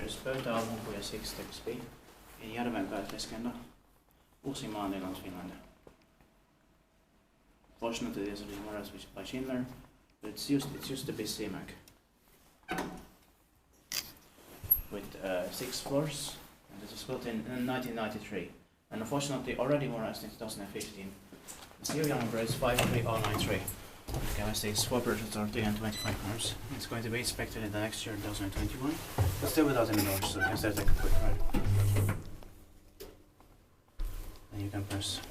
is Pöytäalhonkuja 6 in Järvenpää, Finland. Fortunately, it is modernized by Schindler, but it's used to be Semag with 6 floors, and it was built in 1993. And unfortunately, already modernized in 2015. The serial number is 53093. Capacity is 4 persons or 325 cars. It's going to be inspected in the next year, 2021, but still without any doors, so you can start like a quick ride. And you can press.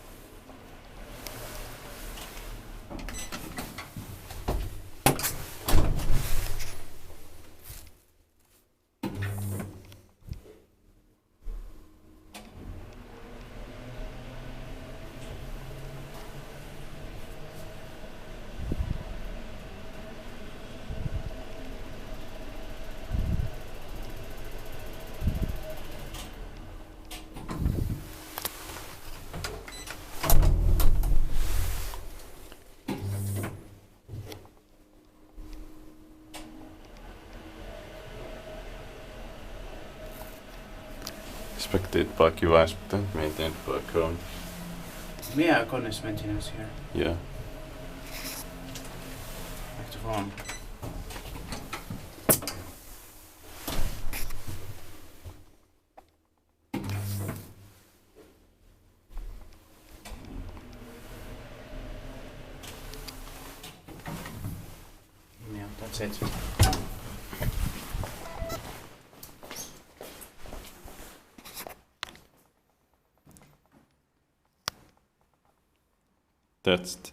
Inspected by QIS, maintained by Cone. Yeah, Cone is maintenance here. Yeah. Active on. Yeah, that's it. That's it.